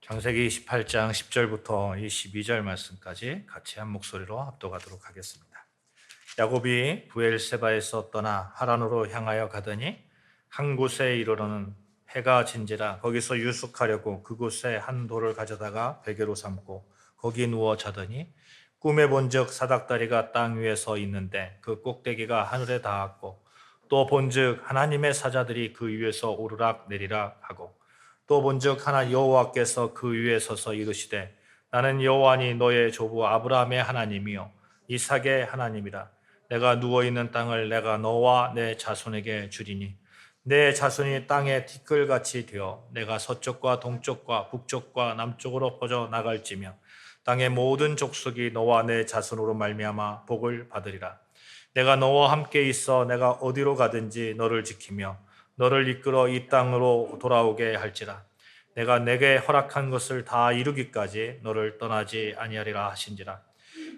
창세기 28장 10절부터 22절 말씀까지 같이 한 목소리로 합독하도록 하겠습니다. 야곱이 브엘세바에서 떠나 하란으로 향하여 가더니 한 곳에 이르러는 해가 진지라 거기서 유숙하려고 그곳에 한 돌을 가져다가 베개로 삼고 거기 누워 자더니 꿈에 본즉 사닥다리가 땅 위에 서 있는데 그 꼭대기가 하늘에 닿았고 또 본즉 하나님의 사자들이 그 위에서 오르락 내리락 하고 또 본즉 하나 여호와께서 그 위에 서서 이르시되 나는 여호와니 너의 조부 아브라함의 하나님이요 이삭의 하나님이라. 내가 누워 있는 땅을 내가 너와 내 자손에게 주리니 내 자손이 땅의 티끌같이 되어 내가 서쪽과 동쪽과 북쪽과 남쪽으로 퍼져 나갈지며 땅의 모든 족속이 너와 내 자손으로 말미암아 복을 받으리라. 내가 너와 함께 있어 내가 어디로 가든지 너를 지키며 너를 이끌어 이 땅으로 돌아오게 할지라. 내가 내게 허락한 것을 다 이루기까지 너를 떠나지 아니하리라 하신지라.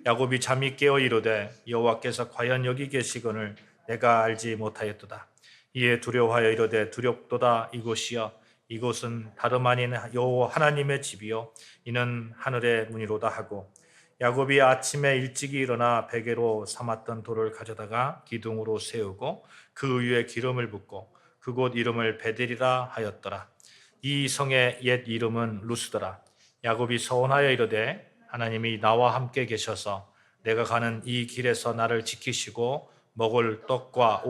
야곱이 잠이 깨어 이르되 여호와께서 과연 여기 계시거늘 내가 알지 못하였도다. 이에 두려워하여 이르되 두렵도다. 이곳이여 이곳은 다름 아닌 여호와 하나님의 집이요 이는 하늘의 문이로다 하고 야곱이 아침에 일찍이 일어나 베개로 삼았던 돌을 가져다가 기둥으로 세우고 그 위에 기름을 붓고 그곳 이름을 베델이라 하였더라. 이 성의 옛 이름은 루스더라. 야곱이 서원하여 이르되 하나님이 나와 함께 계셔서 내가 가는 이 길에서 나를 지키시고 먹을 떡과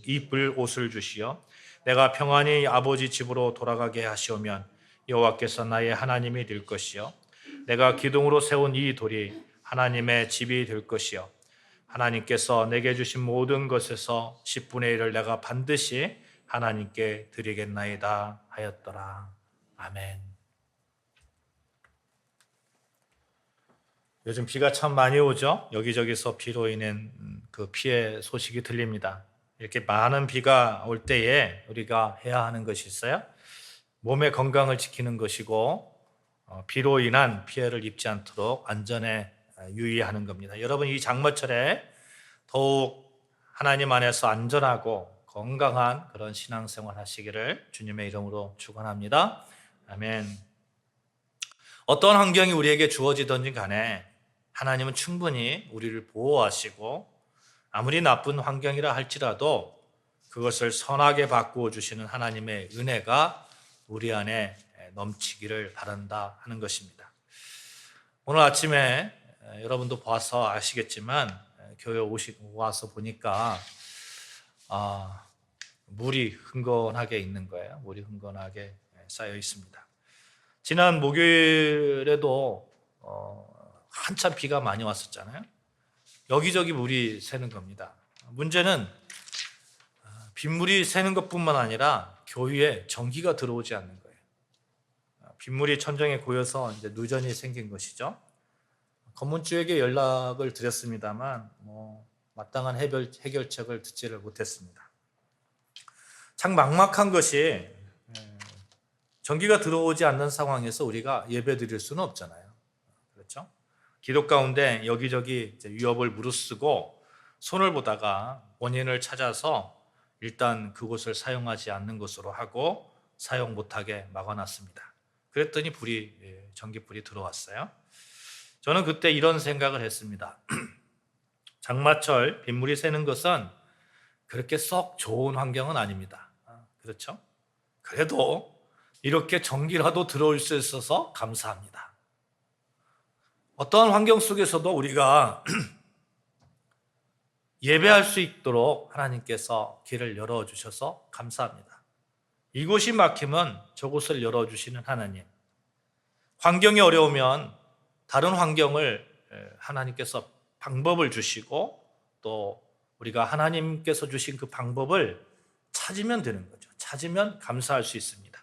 입을 옷을 주시어 내가 평안히 아버지 집으로 돌아가게 하시오면 여호와께서 나의 하나님이 될 것이요 내가 기둥으로 세운 이 돌이 하나님의 집이 될 것이요 하나님께서 내게 주신 모든 것에서 10분의 1을 내가 반드시 하나님께 드리겠나이다 하였더라. 아멘. 요즘 비가 참 많이 오죠. 여기저기서 비로 인한 그 피해 소식이 들립니다. 이렇게 많은 비가 올 때에 우리가 해야 하는 것이 있어요. 몸의 건강을 지키는 것이고 비로 인한 피해를 입지 않도록 안전에 유의하는 겁니다. 여러분 이 장마철에 더욱 하나님 안에서 안전하고 건강한 그런 신앙생활 하시기를 주님의 이름으로 축원합니다. 아멘. 어떤 환경이 우리에게 주어지든지 간에 하나님은 충분히 우리를 보호하시고 아무리 나쁜 환경이라 할지라도 그것을 선하게 바꾸어 주시는 하나님의 은혜가 우리 안에 넘치기를 바란다 하는 것입니다. 오늘 아침에 여러분도 봐서 아시겠지만 교회 와서 보니까 물이 흥건하게 있는 거예요. 물이 흥건하게 쌓여 있습니다. 지난 목요일에도 한참 비가 많이 왔었잖아요. 여기저기 물이 새는 겁니다. 문제는 빗물이 새는 것뿐만 아니라 교회에 전기가 들어오지 않는 거예요. 빗물이 천정에 고여서 이제 누전이 생긴 것이죠. 건물주에게 연락을 드렸습니다만 마땅한 해결책을 듣지를 못했습니다. 참 막막한 것이 전기가 들어오지 않는 상황에서 우리가 예배 드릴 수는 없잖아요. 그렇죠? 기도 가운데 여기저기 위협을 무릅쓰고 손을 보다가 원인을 찾아서 일단 그곳을 사용하지 않는 것으로 하고 사용 못하게 막아놨습니다. 그랬더니 전기불이 들어왔어요. 저는 그때 이런 생각을 했습니다. 장마철 빗물이 새는 것은 그렇게 썩 좋은 환경은 아닙니다. 그렇죠? 그래도 이렇게 전기라도 들어올 수 있어서 감사합니다. 어떠한 환경 속에서도 우리가 예배할 수 있도록 하나님께서 길을 열어주셔서 감사합니다. 이곳이 막히면 저곳을 열어주시는 하나님. 환경이 어려우면 다른 환경을 하나님께서 방법을 주시고 또 우리가 하나님께서 주신 그 방법을 찾으면 되는 거죠. 찾으면 감사할 수 있습니다.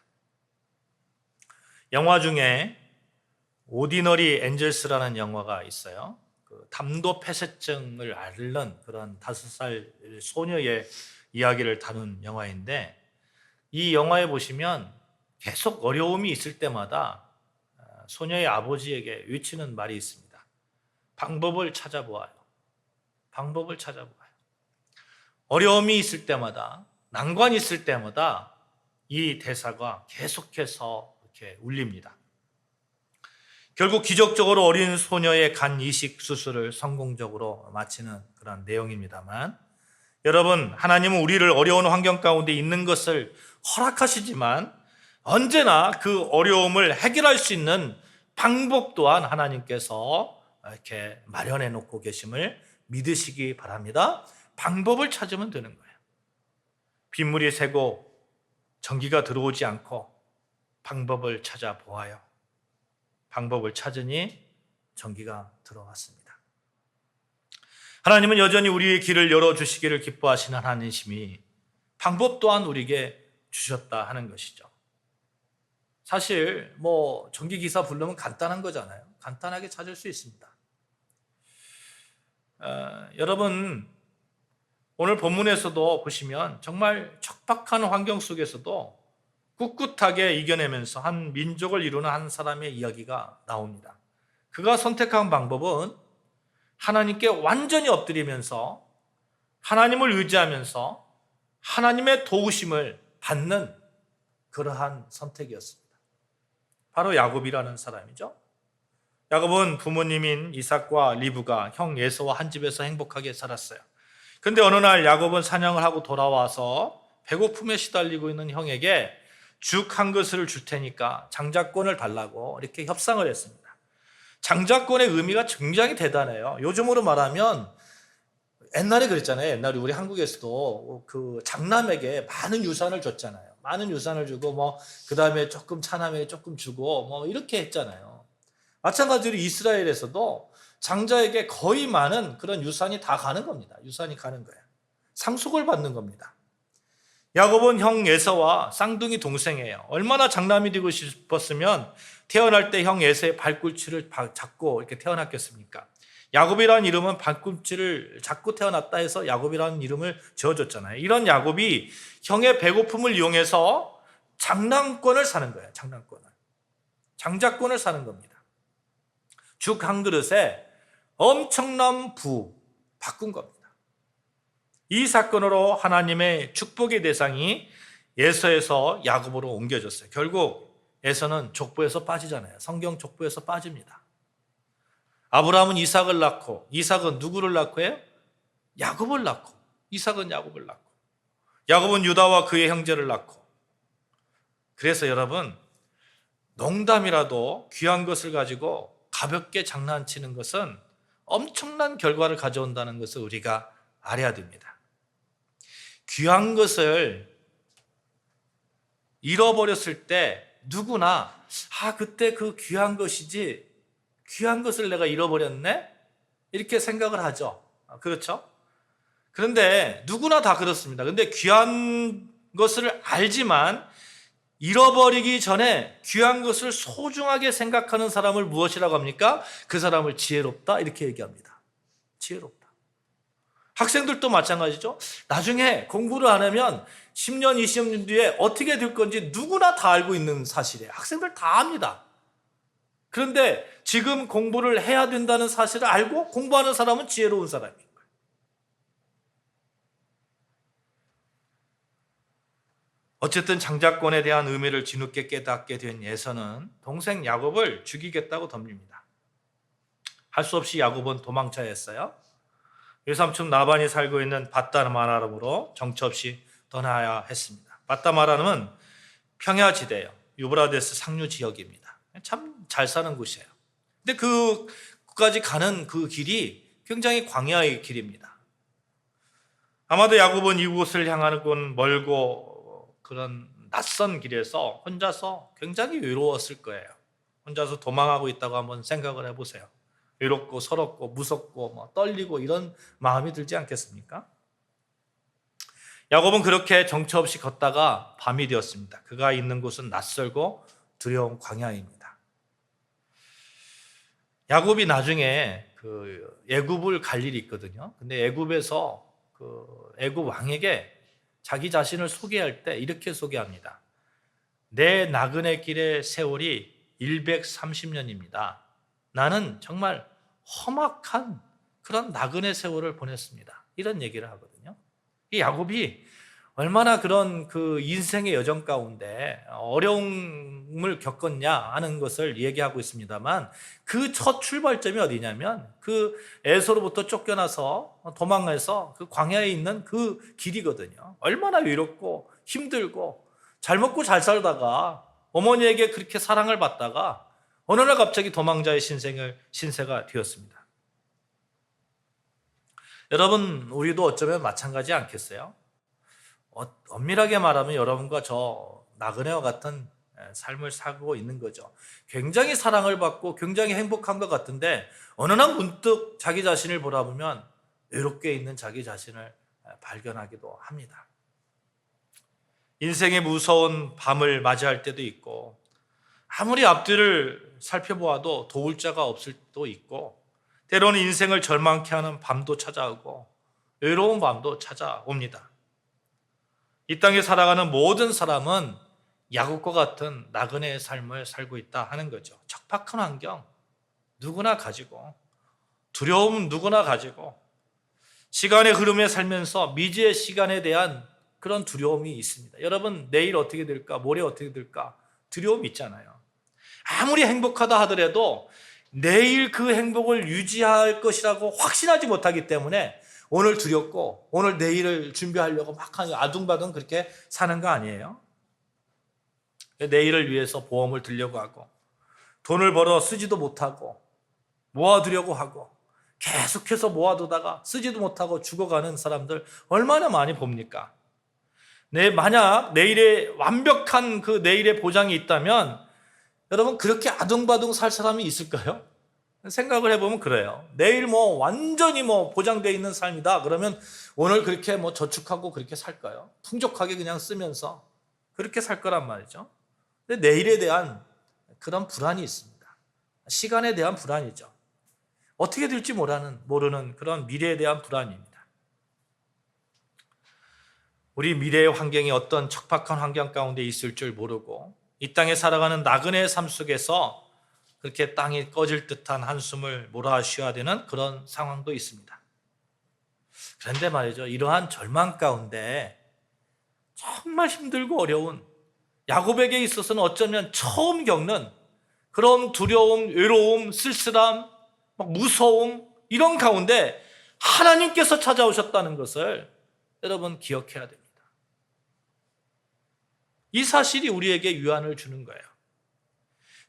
영화 중에 오디너리 엔젤스라는 영화가 있어요. 그 담도 폐쇄증을 앓는 그런 5살 소녀의 이야기를 다룬 영화인데 이 영화에 보시면 계속 어려움이 있을 때마다 소녀의 아버지에게 외치는 말이 있습니다. 방법을 찾아보아요. 방법을 찾아보아요. 어려움이 있을 때마다 난관이 있을 때마다 이 대사가 계속해서 이렇게 울립니다. 결국 기적적으로 어린 소녀의 간 이식 수술을 성공적으로 마치는 그런 내용입니다만, 여러분, 하나님은 우리를 어려운 환경 가운데 있는 것을 허락하시지만 언제나 그 어려움을 해결할 수 있는 방법 또한 하나님께서 이렇게 마련해 놓고 계심을 믿으시기 바랍니다. 방법을 찾으면 되는 거예요. 빗물이 새고 전기가 들어오지 않고 방법을 찾아보아요. 방법을 찾으니 전기가 들어왔습니다. 하나님은 여전히 우리의 길을 열어주시기를 기뻐하시는 하나님이심이 방법 또한 우리에게 주셨다 하는 것이죠. 사실 전기기사 부르면 간단한 거잖아요. 간단하게 찾을 수 있습니다. 여러분, 오늘 본문에서도 보시면 정말 척박한 환경 속에서도 꿋꿋하게 이겨내면서 한 민족을 이루는 한 사람의 이야기가 나옵니다. 그가 선택한 방법은 하나님께 완전히 엎드리면서 하나님을 의지하면서 하나님의 도우심을 받는 그러한 선택이었습니다. 바로 야곱이라는 사람이죠. 야곱은 부모님인 이삭과 리브가 형 에서와 한 집에서 행복하게 살았어요. 그런데 어느 날 야곱은 사냥을 하고 돌아와서 배고픔에 시달리고 있는 형에게 죽 한 그릇을 줄 테니까 장자권을 달라고 이렇게 협상을 했습니다. 장자권의 의미가 굉장히 대단해요. 요즘으로 말하면 옛날에 그랬잖아요. 옛날에 우리 한국에서도 그 장남에게 많은 유산을 줬잖아요. 많은 유산을 주고 그 다음에 조금 차남에게 조금 주고 이렇게 했잖아요. 마찬가지로 이스라엘에서도 장자에게 거의 많은 그런 유산이 다 가는 겁니다. 유산이 가는 거예요. 상속을 받는 겁니다. 야곱은 형 에서와 쌍둥이 동생이에요. 얼마나 장남이 되고 싶었으면 태어날 때 형 에서의 발꿈치를 잡고 이렇게 태어났겠습니까? 야곱이라는 이름은 발꿈치를 잡고 태어났다 해서 야곱이라는 이름을 지어줬잖아요. 이런 야곱이 형의 배고픔을 이용해서 장남권을 사는 거예요. 장자권을 사는 겁니다. 죽 한 그릇에 엄청난 부 바꾼 겁니다. 이 사건으로 하나님의 축복의 대상이 에서에서 야곱으로 옮겨졌어요. 결국 에서는 족보에서 빠지잖아요. 성경 족보에서 빠집니다. 아브라함은 이삭을 낳고, 이삭은 누구를 낳고 해요? 야곱을 낳고, 이삭은 야곱을 낳고, 야곱은 유다와 그의 형제를 낳고. 그래서 여러분, 농담이라도 귀한 것을 가지고 가볍게 장난치는 것은 엄청난 결과를 가져온다는 것을 우리가 알아야 됩니다. 귀한 것을 잃어버렸을 때 누구나 그때 그 귀한 것이지, 귀한 것을 내가 잃어버렸네? 이렇게 생각을 하죠. 그렇죠? 그런데 누구나 다 그렇습니다. 그런데 귀한 것을 알지만 잃어버리기 전에 귀한 것을 소중하게 생각하는 사람을 무엇이라고 합니까? 그 사람을 지혜롭다 이렇게 얘기합니다. 지혜롭다. 학생들도 마찬가지죠. 나중에 공부를 안 하면 10년, 20년 뒤에 어떻게 될 건지 누구나 다 알고 있는 사실이에요. 학생들 다 압니다. 그런데 지금 공부를 해야 된다는 사실을 알고 공부하는 사람은 지혜로운 사람인 거예요. 어쨌든 장자권에 대한 의미를 뒤늦게 깨닫게 된 에서는 동생 야곱을 죽이겠다고 덤빕니다. 할 수 없이 야곱은 도망쳐야 했어요. 외삼촌 나반이 살고 있는 밧다마라름으로 정처 없이 떠나야 했습니다. 밧다마라름은 평야지대예요. 유브라데스 상류 지역입니다. 참 잘 사는 곳이에요. 근데 그까지 가는 그 길이 굉장히 광야의 길입니다. 아마도 야곱은 이곳을 향하는 건 멀고 그런 낯선 길에서 혼자서 굉장히 외로웠을 거예요. 혼자서 도망하고 있다고 한번 생각을 해보세요. 외롭고 서럽고 무섭고 떨리고 이런 마음이 들지 않겠습니까? 야곱은 그렇게 정처 없이 걷다가 밤이 되었습니다. 그가 있는 곳은 낯설고 두려운 광야입니다. 야곱이 나중에 애굽을 갈 일이 있거든요. 근데 애굽에서 애굽 왕에게 자기 자신을 소개할 때 이렇게 소개합니다. 내 나그네 길의 세월이 130년입니다. 나는 정말 험악한 그런 나그네 세월을 보냈습니다. 이런 얘기를 하거든요. 이 야곱이 얼마나 그런 그 인생의 여정 가운데 어려움을 겪었냐 하는 것을 얘기하고 있습니다만, 그 첫 출발점이 어디냐면 그 에서로부터 쫓겨나서 도망해서 그 광야에 있는 그 길이거든요. 얼마나 외롭고 힘들고 잘 먹고 잘 살다가 어머니에게 그렇게 사랑을 받다가 어느 날 갑자기 도망자의 신세가 되었습니다. 여러분, 우리도 어쩌면 마찬가지 않겠어요? 엄밀하게 말하면 여러분과 저 나그네와 같은 삶을 살고 있는 거죠. 굉장히 사랑을 받고 굉장히 행복한 것 같은데 어느 날 문득 자기 자신을 돌아보면 외롭게 있는 자기 자신을 발견하기도 합니다. 인생의 무서운 밤을 맞이할 때도 있고, 아무리 앞뒤를 살펴보아도 도울 자가 없을 때도 있고, 때로는 인생을 절망케 하는 밤도 찾아오고 외로운 밤도 찾아옵니다. 이 땅에 살아가는 모든 사람은 야곱과 같은 나그네의 삶을 살고 있다 하는 거죠. 척박한 환경 누구나 가지고, 두려움 누구나 가지고, 시간의 흐름에 살면서 미지의 시간에 대한 그런 두려움이 있습니다. 여러분, 내일 어떻게 될까, 모레 어떻게 될까 두려움이 있잖아요. 아무리 행복하다 하더라도 내일 그 행복을 유지할 것이라고 확신하지 못하기 때문에 오늘 두렵고 오늘 내일을 준비하려고 막 아둥바둥 그렇게 사는 거 아니에요? 내일을 위해서 보험을 들려고 하고 돈을 벌어 쓰지도 못하고 모아두려고 하고 계속해서 모아두다가 쓰지도 못하고 죽어가는 사람들 얼마나 많이 봅니까? 만약 내일에 완벽한 그 내일의 보장이 있다면 여러분, 그렇게 아둥바둥 살 사람이 있을까요? 생각을 해보면 그래요. 내일 완전히 보장되어 있는 삶이다 그러면 오늘 그렇게 저축하고 그렇게 살까요? 풍족하게 그냥 쓰면서 그렇게 살 거란 말이죠. 근데 내일에 대한 그런 불안이 있습니다. 시간에 대한 불안이죠. 어떻게 될지 모르는 그런 미래에 대한 불안입니다. 우리 미래의 환경이 어떤 척박한 환경 가운데 있을 줄 모르고 이 땅에 살아가는 나그네의 삶 속에서 그렇게 땅이 꺼질 듯한 한숨을 몰아쉬어야 되는 그런 상황도 있습니다. 그런데 말이죠, 이러한 절망 가운데 정말 힘들고 어려운 야곱에게 있어서는 어쩌면 처음 겪는 그런 두려움, 외로움, 쓸쓸함, 무서움, 이런 가운데 하나님께서 찾아오셨다는 것을 여러분 기억해야 됩니다. 이 사실이 우리에게 위안을 주는 거예요.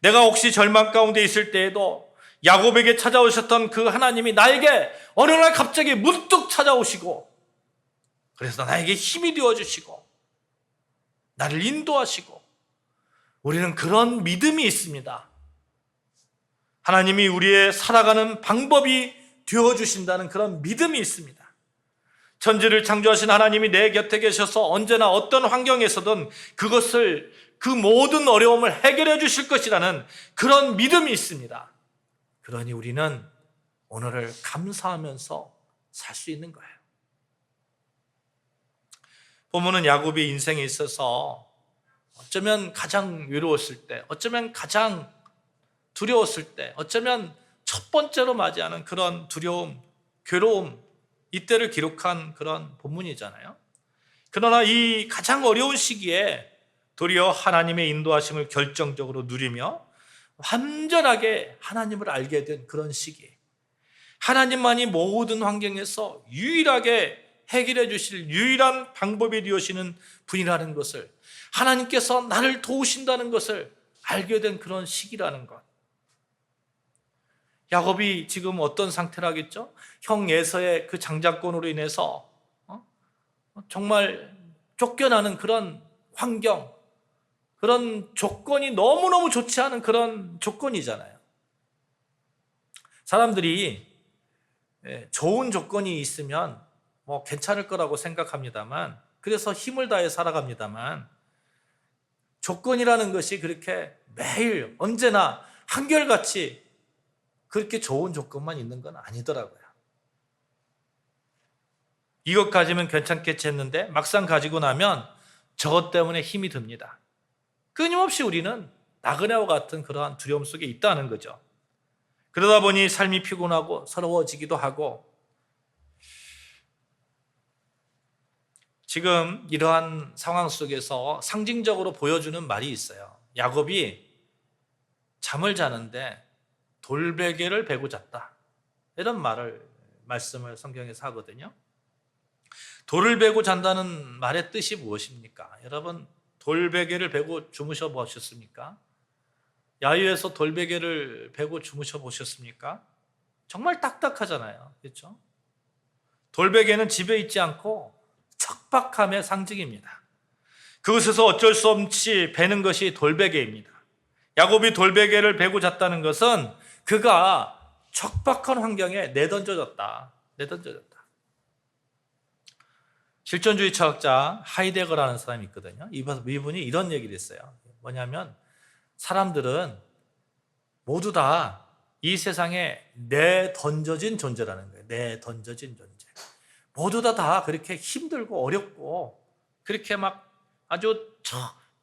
내가 혹시 절망 가운데 있을 때에도 야곱에게 찾아오셨던 그 하나님이 나에게 어느 날 갑자기 문득 찾아오시고, 그래서 나에게 힘이 되어주시고 나를 인도하시고, 우리는 그런 믿음이 있습니다. 하나님이 우리의 살아가는 방법이 되어주신다는 그런 믿음이 있습니다. 천지를 창조하신 하나님이 내 곁에 계셔서 언제나 어떤 환경에서든 그 모든 어려움을 해결해 주실 것이라는 그런 믿음이 있습니다. 그러니 우리는 오늘을 감사하면서 살 수 있는 거예요. 본문은 야곱의 인생에 있어서 어쩌면 가장 외로웠을 때, 어쩌면 가장 두려웠을 때, 어쩌면 첫 번째로 맞이하는 그런 두려움, 괴로움, 이때를 기록한 그런 본문이잖아요. 그러나 이 가장 어려운 시기에 도리어 하나님의 인도하심을 결정적으로 누리며 완전하게 하나님을 알게 된 그런 시기, 하나님만이 모든 환경에서 유일하게 해결해 주실 유일한 방법이 되시는 분이라는 것을, 하나님께서 나를 도우신다는 것을 알게 된 그런 시기라는 것. 야곱이 지금 어떤 상태라겠죠? 형 에서의 그 장자권으로 인해서 정말 쫓겨나는 그런 환경, 그런 조건이 너무너무 좋지 않은 그런 조건이잖아요. 사람들이 좋은 조건이 있으면 괜찮을 거라고 생각합니다만, 그래서 힘을 다해 살아갑니다만, 조건이라는 것이 그렇게 매일 언제나 한결같이 그렇게 좋은 조건만 있는 건 아니더라고요. 이것 가지면 괜찮겠지 했는데 막상 가지고 나면 저것 때문에 힘이 듭니다. 끊임없이 우리는 나그네와 같은 그러한 두려움 속에 있다는 거죠. 그러다 보니 삶이 피곤하고 서러워지기도 하고, 지금 이러한 상황 속에서 상징적으로 보여주는 말이 있어요. 야곱이 잠을 자는데 돌베개를 베고 잤다. 이런 말씀을 성경에서 하거든요. 돌을 베고 잔다는 말의 뜻이 무엇입니까? 여러분, 돌베개를 베고 주무셔 보셨습니까? 야유에서 돌베개를 베고 주무셔 보셨습니까? 정말 딱딱하잖아요. 그렇죠? 돌베개는 집에 있지 않고 척박함의 상징입니다. 그곳에서 어쩔 수 없이 베는 것이 돌베개입니다. 야곱이 돌베개를 베고 잤다는 것은 그가 척박한 환경에 내던져졌다. 실존주의 철학자 하이데거라는 사람이 있거든요. 이분이 이런 얘기를 했어요. 뭐냐면 사람들은 모두 다 이 세상에 내던져진 존재라는 거예요. 내던져진 존재. 모두 다 그렇게 힘들고 어렵고 그렇게 막 아주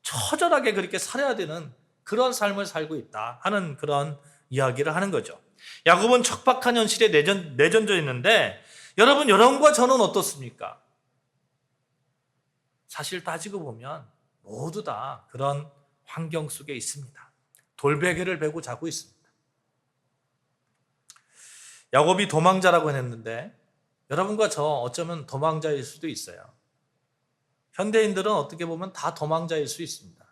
처절하게 그렇게 살아야 되는 그런 삶을 살고 있다 하는 그런 이야기를 하는 거죠. 야곱은 척박한 현실에 내던져 있는데 여러분과 저는 어떻습니까? 사실 따지고 보면 모두 다 그런 환경 속에 있습니다. 돌베개를 베고 자고 있습니다. 야곱이 도망자라고 했는데 여러분과 저 어쩌면 도망자일 수도 있어요. 현대인들은 어떻게 보면 다 도망자일 수 있습니다.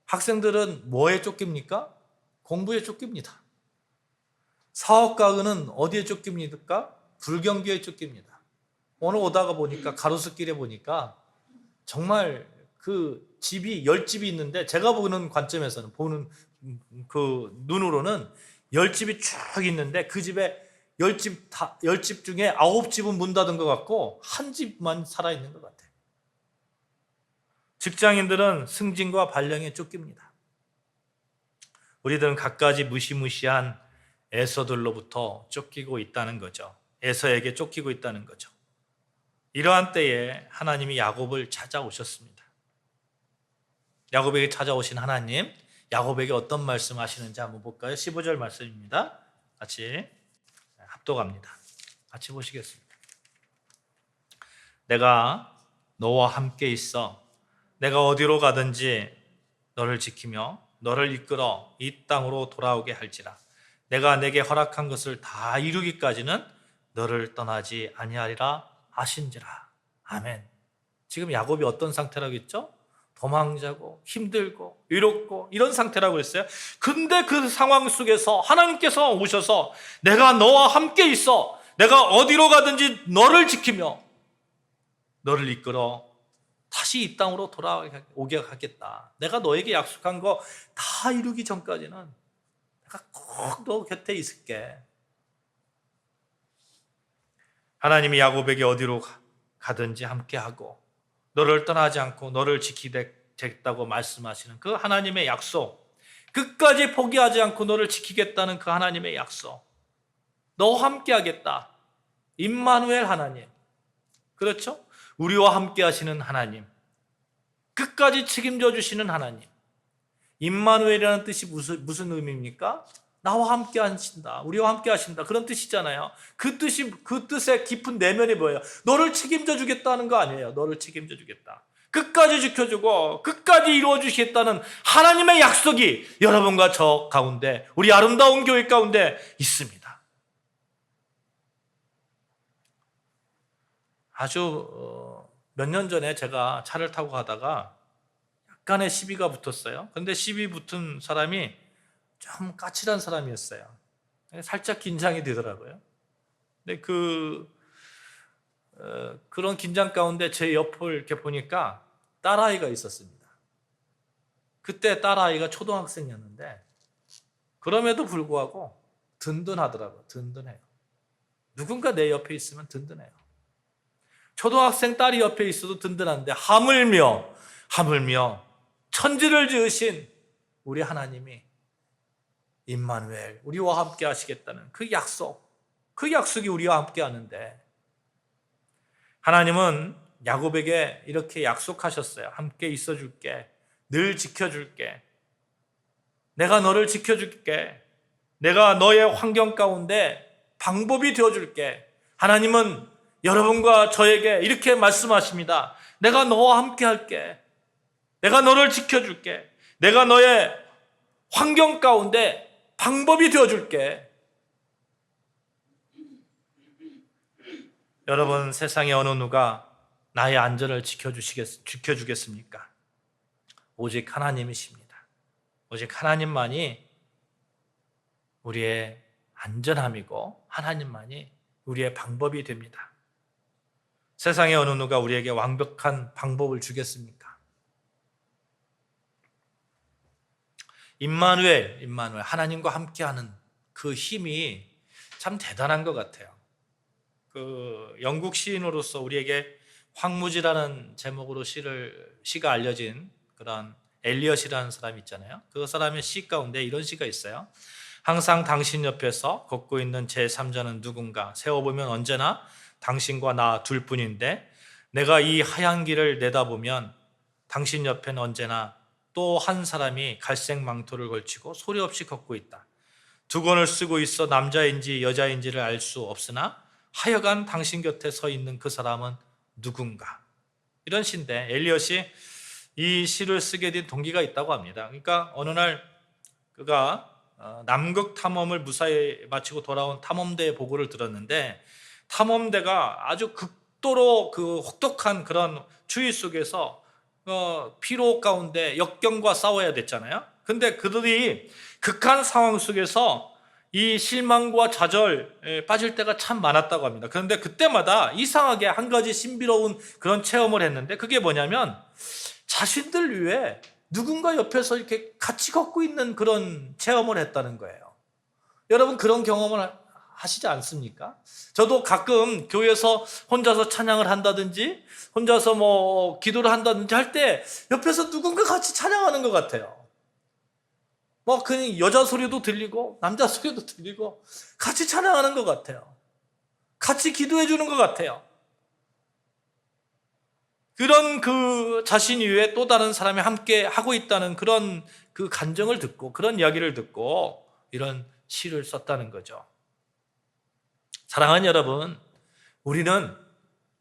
학생들은 뭐에 쫓깁니까? 공부에 쫓깁니다. 사업가는 어디에 쫓깁니까? 불경기에 쫓깁니다. 오늘 오다가 보니까 가로수길에 보니까 정말 그 집이 10집이 있는데 제가 보는 관점에서는 보는 그 눈으로는 10집이 쭉 있는데 그 집에 10집 중에 9집은 문 닫은 것 같고 한 집만 살아있는 것 같아요. 직장인들은 승진과 발령에 쫓깁니다. 우리들은 갖가지 무시무시한 에서들로부터 쫓기고 있다는 거죠. 에서에게 쫓기고 있다는 거죠. 이러한 때에 하나님이 야곱을 찾아오셨습니다. 야곱에게 찾아오신 하나님, 야곱에게 어떤 말씀 하시는지 한번 볼까요? 15절 말씀입니다. 같이 합독합니다. 같이 보시겠습니다. 내가 너와 함께 있어 내가 어디로 가든지 너를 지키며 너를 이끌어 이 땅으로 돌아오게 할지라. 내가 내게 허락한 것을 다 이루기까지는 너를 떠나지 아니하리라 하신지라. 아멘. 지금 야곱이 어떤 상태라고 했죠? 도망자고 힘들고 외롭고 이런 상태라고 했어요. 근데 그 상황 속에서 하나님께서 오셔서 내가 너와 함께 있어 내가 어디로 가든지 너를 지키며 너를 이끌어 다시 이 땅으로 돌아오게 하겠다. 내가 너에게 약속한 거 다 이루기 전까지는 내가 꼭 너 곁에 있을게. 하나님이 야곱에게 어디로 가든지 함께하고 너를 떠나지 않고 너를 지키겠다고 말씀하시는 그 하나님의 약속, 끝까지 포기하지 않고 너를 지키겠다는 그 하나님의 약속, 너와 함께하겠다. 임마누엘 하나님, 그렇죠? 우리와 함께 하시는 하나님, 끝까지 책임져 주시는 하나님. 임마누엘이라는 뜻이 무슨 의미입니까? 나와 함께 하신다, 우리와 함께 하신다, 그런 뜻이잖아요. 그 뜻의 깊은 내면이 뭐예요? 너를 책임져 주겠다는 거 아니에요. 너를 책임져 주겠다, 끝까지 지켜주고 끝까지 이루어 주시겠다는 하나님의 약속이 여러분과 저 가운데, 우리 아름다운 교회 가운데 있습니다. 아주 몇 년 전에 제가 차를 타고 가다가 약간의 시비가 붙었어요. 그런데 시비 붙은 사람이 좀 까칠한 사람이었어요. 살짝 긴장이 되더라고요. 근데 그런 긴장 가운데 제 옆을 이렇게 보니까 딸아이가 있었습니다. 그때 딸아이가 초등학생이었는데 그럼에도 불구하고 든든하더라고요. 든든해요. 누군가 내 옆에 있으면 든든해요. 초등학생 딸이 옆에 있어도 든든한데 하물며 천지를 지으신 우리 하나님이 임마누엘, 우리와 함께 하시겠다는 그 약속이 우리와 함께 하는데, 하나님은 야곱에게 이렇게 약속하셨어요. 함께 있어줄게, 늘 지켜줄게, 내가 너를 지켜줄게, 내가 너의 환경 가운데 방법이 되어줄게. 하나님은 여러분과 저에게 이렇게 말씀하십니다. 내가 너와 함께 할게. 내가 너를 지켜줄게. 내가 너의 환경 가운데 방법이 되어줄게. 여러분, 세상에 어느 누가 나의 안전을 지켜주겠습니까? 오직 하나님이십니다. 오직 하나님만이 우리의 안전함이고 하나님만이 우리의 방법이 됩니다. 세상에 어느 누가 우리에게 완벽한 방법을 주겠습니까? 임마누엘, 하나님과 함께하는 그 힘이 참 대단한 것 같아요. 영국 시인으로서 우리에게 황무지라는 제목으로 시가 알려진 그런 엘리엇이라는 사람이 있잖아요. 그 사람의 시 가운데 이런 시가 있어요. 항상 당신 옆에서 걷고 있는 제3자는 누군가? 세워보면 언제나 당신과 나 둘뿐인데 내가 이 하얀 길을 내다보면 당신 옆에는 언제나 또 한 사람이 갈색 망토를 걸치고 소리 없이 걷고 있다. 두건을 쓰고 있어 남자인지 여자인지를 알 수 없으나 하여간 당신 곁에 서 있는 그 사람은 누군가? 이런 시인데 엘리엇이 이 시를 쓰게 된 동기가 있다고 합니다. 그러니까 어느 날 그가 남극 탐험을 무사히 마치고 돌아온 탐험대의 보고를 들었는데 탐험대가 아주 극도로 그 혹독한 그런 추위 속에서 피로 가운데 역경과 싸워야 됐잖아요. 근데 그들이 극한 상황 속에서 이 실망과 좌절에 빠질 때가 참 많았다고 합니다. 그런데 그때마다 이상하게 한 가지 신비로운 그런 체험을 했는데 그게 뭐냐면 자신들 위해 누군가 옆에서 이렇게 같이 걷고 있는 그런 체험을 했다는 거예요. 여러분 그런 경험을 하시지 않습니까? 저도 가끔 교회에서 혼자서 찬양을 한다든지 혼자서 뭐 기도를 한다든지 할 때 옆에서 누군가 같이 찬양하는 것 같아요. 뭐 그냥 여자 소리도 들리고 남자 소리도 들리고 같이 찬양하는 것 같아요. 같이 기도해 주는 것 같아요. 그런 그 자신 이외에 또 다른 사람이 함께 하고 있다는 그런 그 간정을 듣고 그런 이야기를 듣고 이런 시를 썼다는 거죠. 사랑하는 여러분, 우리는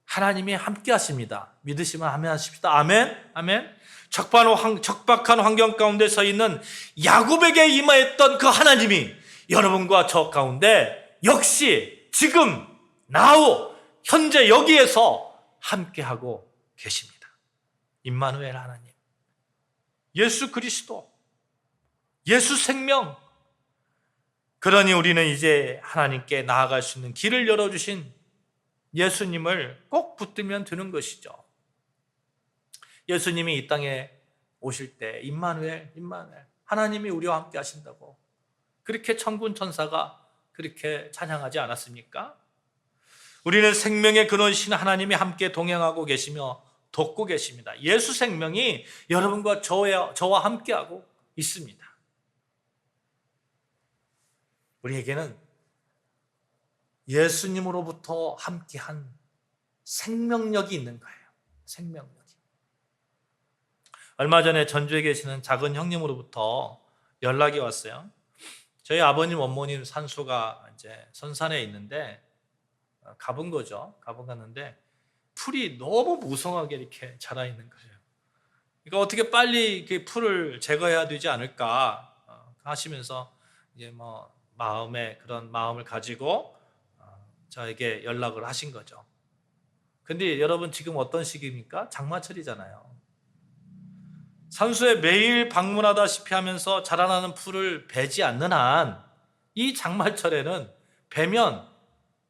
하나님이 함께 하십니다. 믿으시면 아멘 하십시다. 아멘, 아멘. 척박한 환경 가운데 서 있는 야곱에게 임하였던 그 하나님이 여러분과 저 가운데 역시 지금 now 현재 여기에서 함께하고 계십니다. 임마누엘 하나님, 예수 그리스도, 예수 생명. 그러니 우리는 이제 하나님께 나아갈 수 있는 길을 열어주신 예수님을 꼭 붙들면 되는 것이죠. 예수님이 이 땅에 오실 때 임마누엘, 하나님이 우리와 함께 하신다고 그렇게 천군 천사가 그렇게 찬양하지 않았습니까? 우리는 생명의 근원이신 하나님이 함께 동행하고 계시며 돕고 계십니다. 예수 생명이 여러분과 저와 함께하고 있습니다. 우리에게는 예수님으로부터 함께한 생명력이 있는 거예요. 생명력이. 얼마 전에 전주에 계시는 작은 형님으로부터 연락이 왔어요. 저희 아버님, 어머님 산소가 이제 선산에 있는데 가본 거죠. 가봤는데 풀이 너무 무성하게 이렇게 자라 있는 거예요. 그러니까 어떻게 빨리 이렇게 풀을 제거해야 되지 않을까 하시면서 이제 뭐 그런 마음을 가지고 저에게 연락을 하신 거죠. 근데 여러분 지금 어떤 시기입니까? 장마철이잖아요. 산소에 매일 방문하다시피 하면서 자라나는 풀을 베지 않는 한 이 장마철에는 베면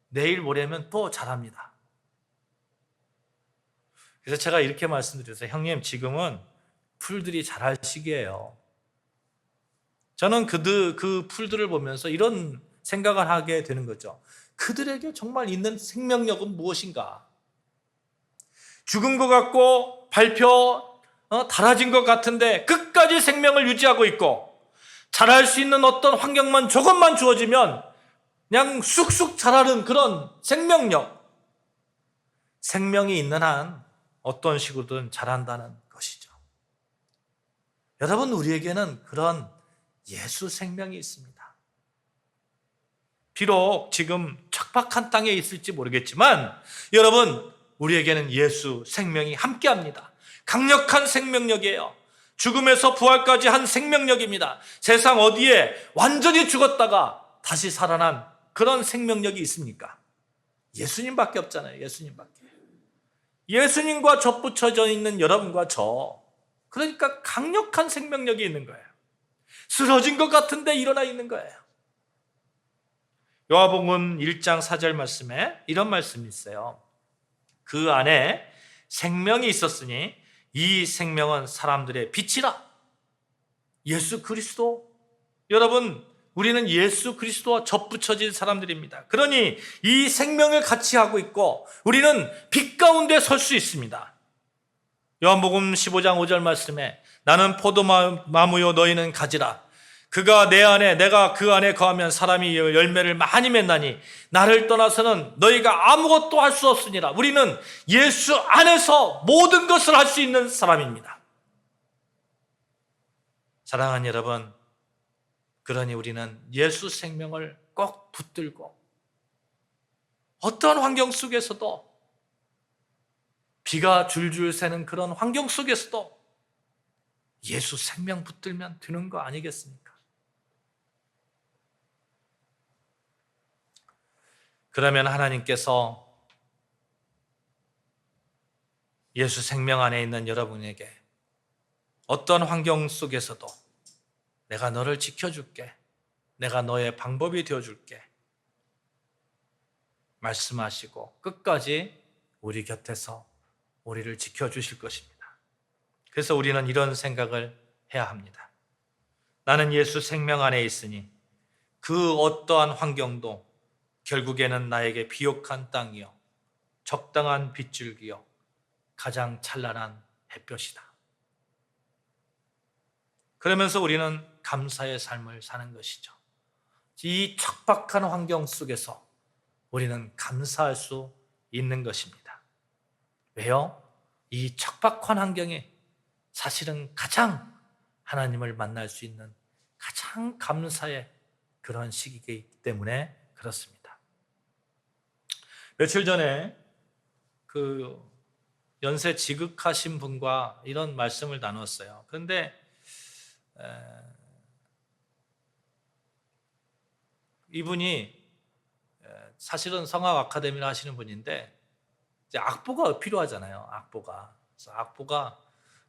내일 모레면 또 자랍니다. 그래서 제가 이렇게 말씀드렸어요. 형님, 지금은 풀들이 자랄 시기예요. 저는 그 풀들을 보면서 이런 생각을 하게 되는 거죠. 그들에게 정말 있는 생명력은 무엇인가? 죽은 것 같고 닳아진 것 같은데 끝까지 생명을 유지하고 있고 자랄 수 있는 어떤 환경만 조금만 주어지면 그냥 쑥쑥 자라는 그런 생명력. 생명이 있는 한 어떤 식으로든 자란다는 것이죠. 여러분, 우리에게는 그런 예수 생명이 있습니다. 비록 지금 척박한 땅에 있을지 모르겠지만 여러분, 우리에게는 예수 생명이 함께합니다. 강력한 생명력이에요. 죽음에서 부활까지 한 생명력입니다. 세상 어디에 완전히 죽었다가 다시 살아난 그런 생명력이 있습니까? 예수님밖에 없잖아요. 예수님밖에. 예수님과 접붙여져 있는 여러분과 저, 그러니까 강력한 생명력이 있는 거예요. 쓰러진 것 같은데 일어나 있는 거예요. 요한복음 1장 4절 말씀에 이런 말씀이 있어요. 그 안에 생명이 있었으니 이 생명은 사람들의 빛이라. 예수 그리스도. 여러분, 우리는 예수 그리스도와 접붙여진 사람들입니다. 그러니 이 생명을 같이 하고 있고 우리는 빛 가운데 설 수 있습니다. 요한복음 15장 5절 말씀에 나는 포도나무요 너희는 가지라. 그가 내 안에 내가 그 안에 거하면 사람이 열매를 많이 맺나니 나를 떠나서는 너희가 아무것도 할 수 없으니라. 우리는 예수 안에서 모든 것을 할 수 있는 사람입니다. 사랑하는 여러분, 그러니 우리는 예수 생명을 꼭 붙들고 어떤 환경 속에서도, 비가 줄줄 새는 그런 환경 속에서도 예수 생명 붙들면 되는 거 아니겠습니까? 그러면 하나님께서 예수 생명 안에 있는 여러분에게 어떤 환경 속에서도 내가 너를 지켜줄게, 내가 너의 방법이 되어줄게 말씀하시고 끝까지 우리 곁에서 우리를 지켜주실 것입니다. 그래서 우리는 이런 생각을 해야 합니다. 나는 예수 생명 안에 있으니 그 어떠한 환경도 결국에는 나에게 비옥한 땅이요 적당한 빗줄기요 가장 찬란한 햇볕이다. 그러면서 우리는 감사의 삶을 사는 것이죠. 이 척박한 환경 속에서 우리는 감사할 수 있는 것입니다. 왜요? 이 척박한 환경에 사실은 가장 하나님을 만날 수 있는 가장 감사의 그런 시기이기 때문에 그렇습니다. 며칠 전에 그 연세 지극하신 분과 이런 말씀을 나눴어요. 그런데 이분이 사실은 성악 아카데미를 하시는 분인데 이제 악보가 필요하잖아요. 악보가. 그래서 악보가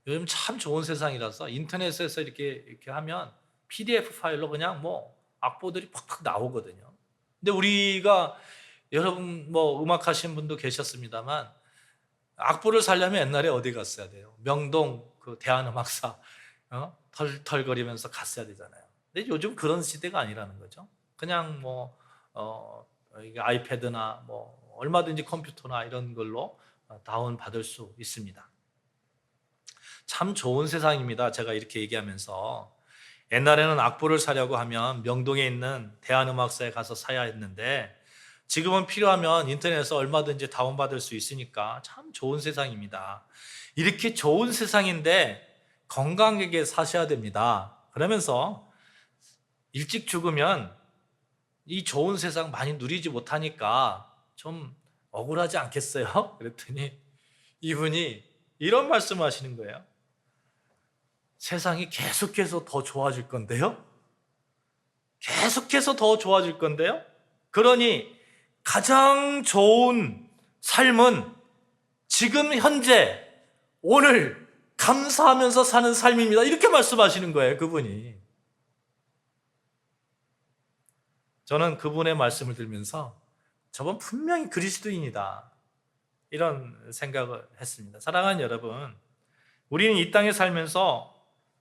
요즘 참 좋은 세상이라서 인터넷에서 이렇게 하면 PDF 파일로 그냥 뭐 악보들이 팍팍 나오거든요. 근데 우리가 여러분 뭐 음악 하시는 분도 계셨습니다만 악보를 사려면 옛날에 어디 갔어야 돼요? 명동 그 대한음악사 털털거리면서 갔어야 되잖아요. 근데 요즘 그런 시대가 아니라는 거죠. 그냥 뭐 이게 아이패드나 뭐 얼마든지 컴퓨터나 이런 걸로 다운 받을 수 있습니다. 참 좋은 세상입니다. 제가 이렇게 얘기하면서 옛날에는 악보를 사려고 하면 명동에 있는 대한음악사에 가서 사야 했는데 지금은 필요하면 인터넷에서 얼마든지 다운받을 수 있으니까 참 좋은 세상입니다. 이렇게 좋은 세상인데 건강하게 사셔야 됩니다. 그러면서 일찍 죽으면 이 좋은 세상 많이 누리지 못하니까 좀 억울하지 않겠어요? 그랬더니 이분이 이런 말씀을 하시는 거예요. 세상이 계속해서 더 좋아질 건데요? 계속해서 더 좋아질 건데요? 그러니 가장 좋은 삶은 지금 현재 오늘 감사하면서 사는 삶입니다. 이렇게 말씀하시는 거예요, 그분이. 저는 그분의 말씀을 들으면서 저분 분명히 그리스도인이다, 이런 생각을 했습니다. 사랑하는 여러분, 우리는 이 땅에 살면서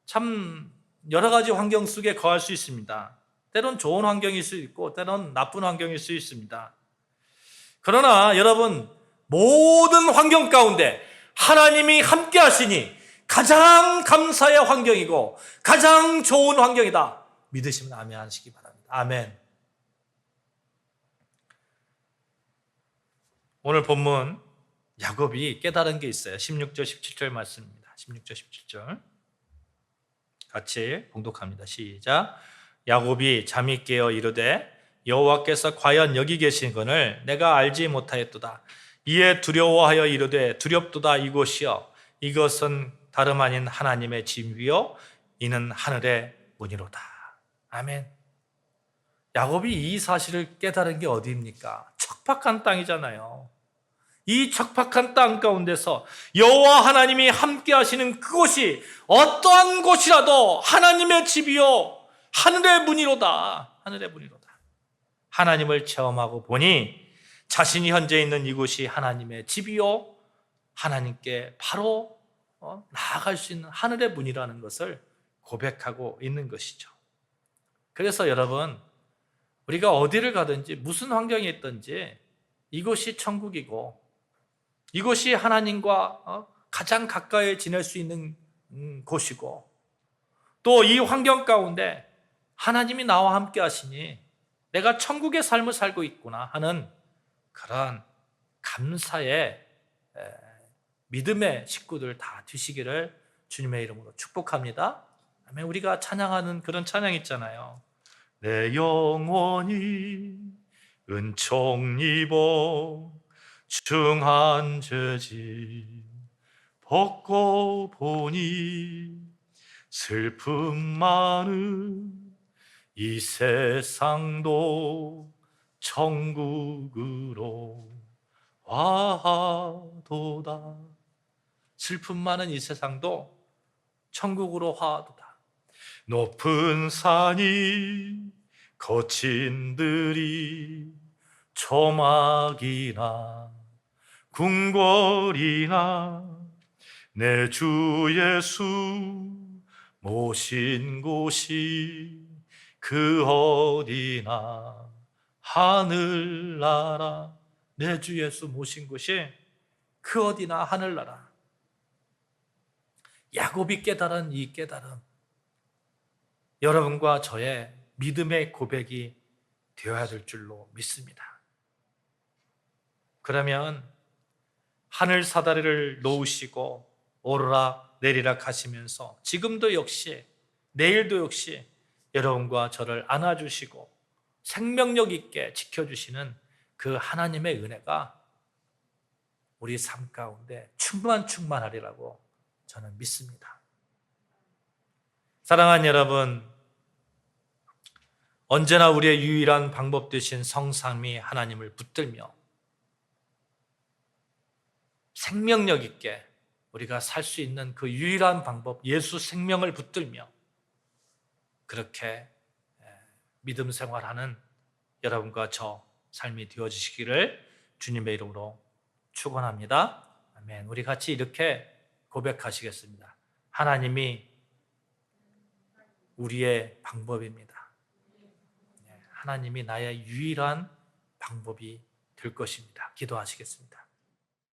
참 여러 가지 환경 속에 거할 수 있습니다. 때론 좋은 환경일 수 있고 때론 나쁜 환경일 수 있습니다. 그러나 여러분, 모든 환경 가운데 하나님이 함께 하시니 가장 감사의 환경이고 가장 좋은 환경이다 믿으시면 아멘 하시기 바랍니다. 아멘. 오늘 본문 야곱이 깨달은 게 있어요. 16절 17절 말씀입니다. 16절 17절 같이 봉독합니다. 시작. 야곱이 잠이 깨어 이르되 여호와께서 과연 여기 계신건을 내가 알지 못하였도다. 이에 두려워하여 이르되 두렵도다 이곳이여 이것은 다름 아닌 하나님의 집이요 이는 하늘의 문이로다. 아멘. 야곱이 이 사실을 깨달은 게 어디입니까? 척박한 땅이잖아요. 이 척박한 땅 가운데서 여호와 하나님이 함께 하시는 그곳이 어떠한 곳이라도 하나님의 집이요 하늘의 문이로다. 하늘의 문이로다. 하나님을 체험하고 보니 자신이 현재 있는 이곳이 하나님의 집이요 하나님께 바로 나아갈 수 있는 하늘의 문이라는 것을 고백하고 있는 것이죠. 그래서 여러분, 우리가 어디를 가든지 무슨 환경에 있든지 이곳이 천국이고 이곳이 하나님과 가장 가까이 지낼 수 있는 곳이고 또 이 환경 가운데 하나님이 나와 함께 하시니 내가 천국의 삶을 살고 있구나 하는 그런 감사의 믿음의 식구들 다 되시기를 주님의 이름으로 축복합니다. 아멘. 우리가 찬양하는 그런 찬양 있잖아요. 내 영혼이 은총 입어 중한 죄짐 벗고 보니 슬픔 많은 이 세상도 천국으로 화도다. 슬픔 많은 이 세상도 천국으로 화도다. 높은 산이 거친 들이 초막이나 궁궐이나 내 주 예수 모신 곳이 그 어디나 하늘나라. 내 주 예수 모신 곳이 그 어디나 하늘나라. 야곱이 깨달은 이 깨달음, 여러분과 저의 믿음의 고백이 되어야 될 줄로 믿습니다. 그러면 하늘 사다리를 놓으시고 오르락 내리락 하시면서 지금도 역시 내일도 역시 여러분과 저를 안아주시고 생명력 있게 지켜주시는 그 하나님의 은혜가 우리 삶 가운데 충만하리라고 저는 믿습니다. 사랑하는 여러분, 언제나 우리의 유일한 방법 되신 성삼위 하나님을 붙들며 생명력 있게 우리가 살 수 있는 그 유일한 방법, 예수 생명을 붙들며 그렇게 믿음 생활하는 여러분과 저 삶이 되어지시기를 주님의 이름으로 축원합니다. 아멘. 우리 같이 이렇게 고백하시겠습니다. 하나님이 우리의 방법입니다. 하나님이 나의 유일한 방법이 될 것입니다. 기도하시겠습니다.